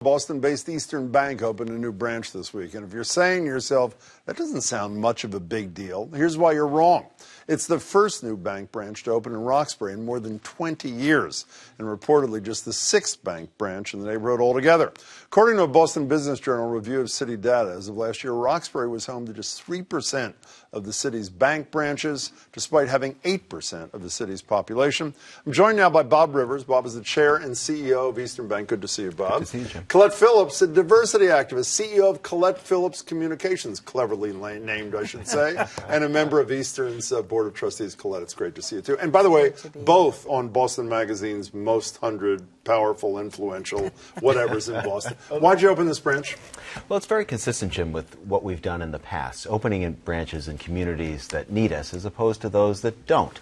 Boston-based Eastern Bank opened a new branch this week. And if you're saying to yourself, that doesn't sound much of a big deal, here's why you're wrong. It's the first new bank branch to open in Roxbury in more than 20 years, and reportedly just the sixth bank branch in the neighborhood altogether. According to a Boston Business Journal review of city data, as of last year, Roxbury was home to just 3% of the city's bank branches, despite having 8% of the city's population. I'm joined now by Bob Rivers. Bob is the chair and CEO of Eastern Bank. Good to see you, Bob. Good to see you, Jim. Colette Phillips, a diversity activist, CEO of Colette Phillips Communications, cleverly named, I should say, and a member of Eastern's Board of Trustees. Colette, it's great to see you, too. And by the way, both on Boston Magazine's Most 100 Powerful, Influential, whatever's in Boston. Why'd you open this branch? Well, it's very consistent, Jim, with what we've done in the past, opening in branches in communities that need us as opposed to those that don't.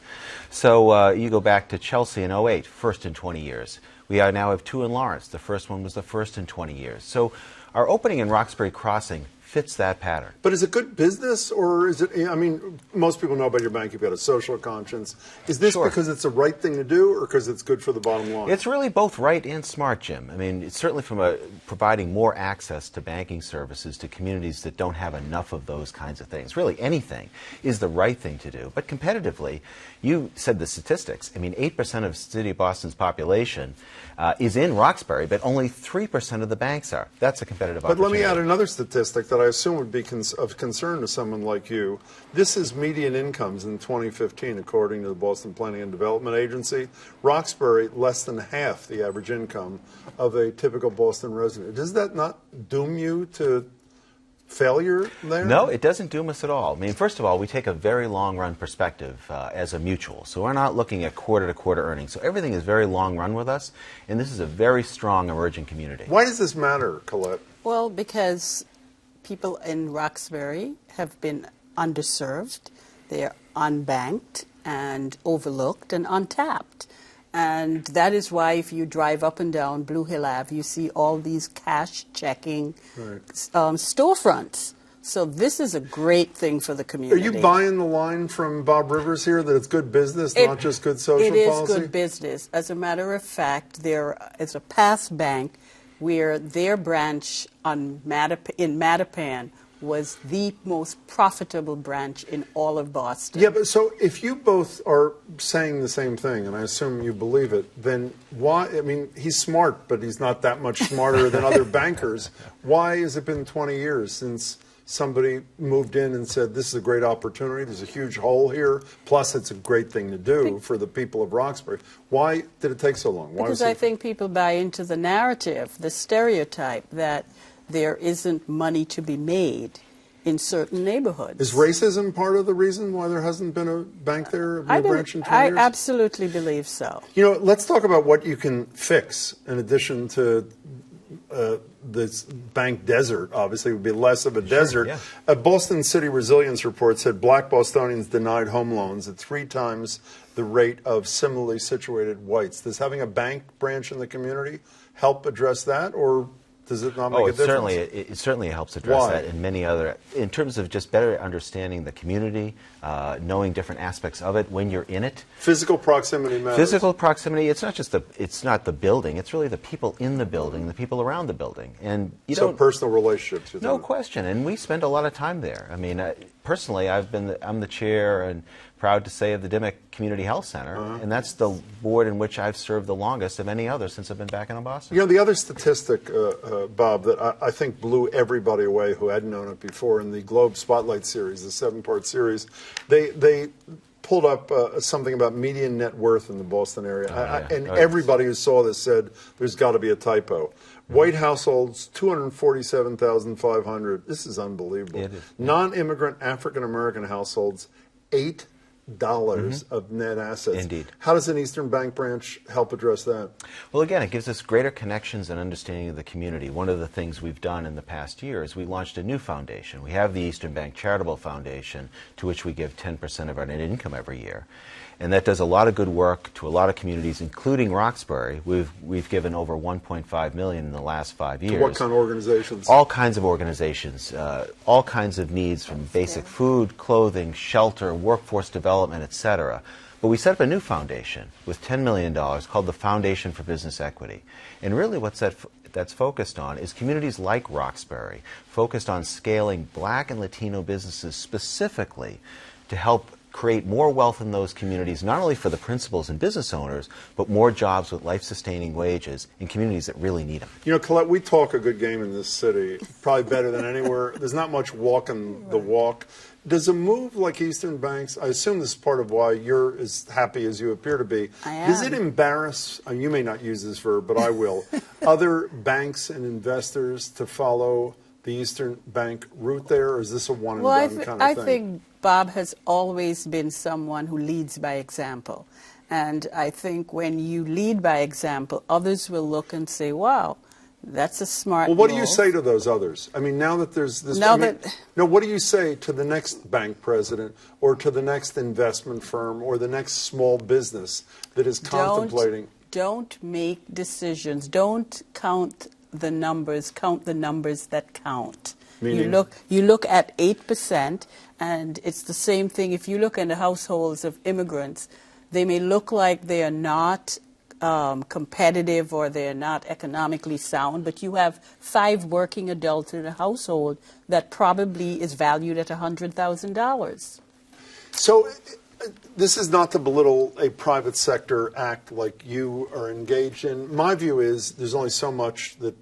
So you go back to Chelsea in 08, first in 20 years. We now have two in Lawrence. The first one was the first in 20 years. So our opening in Roxbury Crossing fits that pattern. But is it good business, or is it, I mean, most people know about your bank, you've got a social conscience. Is this because it's the right thing to do, or because it's good for the bottom line? It's really both right and smart, Jim. I mean, it's certainly from providing more access to banking services to communities that don't have enough of those kinds of things. Really, anything is the right thing to do. But competitively, you said the statistics. I mean, 8% of City of Boston's population is in Roxbury, but only 3% of the banks are. That's a competitive opportunity. But let me add another statistic that I assume would be of concern to someone like you. This is median incomes in 2015, according to the Boston Planning and Development Agency. Roxbury, less than half the average income of a typical Boston resident. Does that not doom you to failure there? No, it doesn't doom us at all. I mean, first of all, we take a very long-run perspective as a mutual. So we're not looking at quarter-to-quarter earnings. So everything is very long-run with us, and this is a very strong emerging community. Why does this matter, Colette? Well, because people in Roxbury have been underserved. They're unbanked and overlooked and untapped. And that is why if you drive up and down Blue Hill Ave, you see all these cash-checking storefronts. So this is a great thing for the community. Are you buying the line from Bob Rivers here that it's good business, not just good social policy? It is good business. As a matter of fact, there is a past bank where their branch in Mattapan was the most profitable branch in all of Boston. Yeah, but so if you both are saying the same thing, and I assume you believe it, then why, I mean, he's smart, but he's not that much smarter than other bankers. Why has it been 20 years since somebody moved in and said, this is a great opportunity, there's a huge hole here, plus it's a great thing to do for the people of Roxbury? Why did it take so long? Because I think people buy into the narrative, the stereotype that there isn't money to be made in certain neighborhoods. Is racism part of the reason why there hasn't been a bank there, a branch in 20 years? I absolutely believe so. You know, let's talk about what you can fix in addition to this bank desert. Obviously, it would be less of a desert. Yeah. A Boston City Resilience report said black Bostonians denied home loans at 3 times the rate of similarly situated whites. Does having a bank branch in the community help address that, or does it not make a difference? It certainly helps address that and many other, in terms of just better understanding the community, knowing different aspects of it when you're in it. Physical proximity matters. Physical proximity, it's not the building, it's really the people in the building, the people around the building. And so personal relationships with No them. question, and we spend a lot of time there. I mean, personally, I'm the chair and proud to say of the Dimmock Community Health Center, and that's the board in which I've served the longest of any other since I've been back in Boston. You know, the other statistic, Bob, that I think blew everybody away who hadn't known it before in the Globe Spotlight series, the 7-part series, they pulled up something about median net worth in the Boston area, everybody who saw this said there's got to be a typo. White households, 247,500. This is unbelievable. It is. Non-immigrant African-American households, $8 of net assets. Indeed. How does an Eastern Bank branch help address that? Well, again, it gives us greater connections and understanding of the community. One of the things we've done in the past year is we launched a new foundation. We have the Eastern Bank Charitable Foundation, to which we give 10% of our net income every year. And that does a lot of good work to a lot of communities, including Roxbury. We've given over $1.5 million in the last 5 years. To what kind of organizations? All kinds of organizations, all kinds of needs, from basic food, clothing, shelter, workforce development, etc. But we set up a new foundation with $10 million called the Foundation for Business Equity. And really what that's focused on is communities like Roxbury, focused on scaling Black and Latino businesses specifically to help create more wealth in those communities, not only for the principals and business owners, but more jobs with life-sustaining wages in communities that really need them. You know, Colette, we talk a good game in this city, probably better than anywhere. There's not much walking the walk. Does a move like Eastern Bank's, I assume this is part of why you're as happy as you appear to be, I am. does it embarrass, you may not use this verb, but I will, other banks and investors to follow the Eastern Bank route there, or is this a one-and-done kind of I thing? think Bob has always been someone who leads by example. And I think when you lead by example, others will look and say, wow, that's a smart Well, what do you move. say to those others? I mean, now that there's this... Now I mean, that- no, what do you say to the next bank president or to the next investment firm or the next small business that is contemplating... Don't make decisions. Don't count the numbers. Count the numbers that count. Meaning? You look at 8%, and it's the same thing. If you look in the households of immigrants, they may look like they are not competitive or they're not economically sound, but you have 5 working adults in a household that probably is valued at $100,000. So this is not to belittle a private sector act like you are engaged in. My view is there's only so much that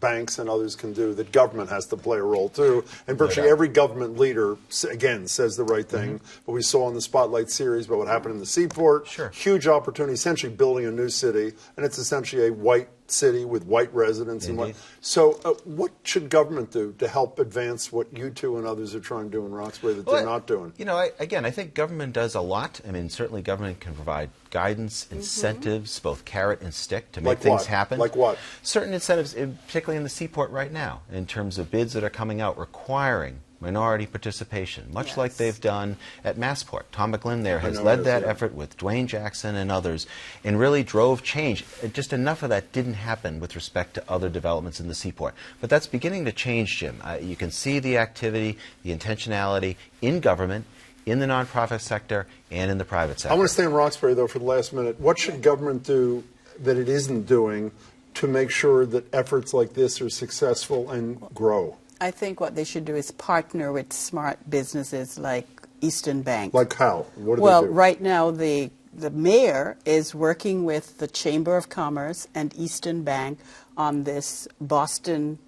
banks and others can do, that government has to play a role too. And virtually every government leader, again, says the right thing. What we saw in the Spotlight series about what happened in the Seaport, huge opportunity, essentially building a new city, and it's essentially a white city with white residents. And so what should government do to help advance what you two and others are trying to do in Roxbury that they're not doing? You know, I think government does a lot. I mean, certainly government can provide guidance, incentives, both carrot and stick to make things happen. Like what? Certain incentives, particularly in the Seaport right now, in terms of bids that are coming out requiring minority participation, much like they've done at Massport. Tom McGlynn there has led that effort with Dwayne Jackson and others and really drove change. Just enough of that didn't happen with respect to other developments in the Seaport. But that's beginning to change, Jim. You can see the activity, the intentionality in government, in the nonprofit sector, and in the private sector. I want to stay in Roxbury, though, for the last minute. What should government do that it isn't doing to make sure that efforts like this are successful and grow? I think what they should do is partner with smart businesses like Eastern Bank. Like how? What do they do? Well, right now the mayor is working with the Chamber of Commerce and Eastern Bank on this Boston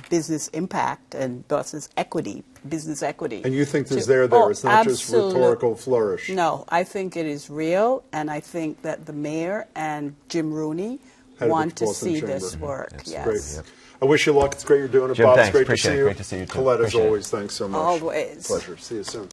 business impact and business equity. And you think there's there? It's not just rhetorical flourish. No, I think it is real, and I think that the mayor and Jim Rooney want to see this work. Yes. Great. I wish you luck. It's great you're doing it, Jim, Bob. thanks. It's great Appreciate to see it. you. Great to see you, too. Colette, as Appreciate it. always, thanks so much. Always. Pleasure. See you soon.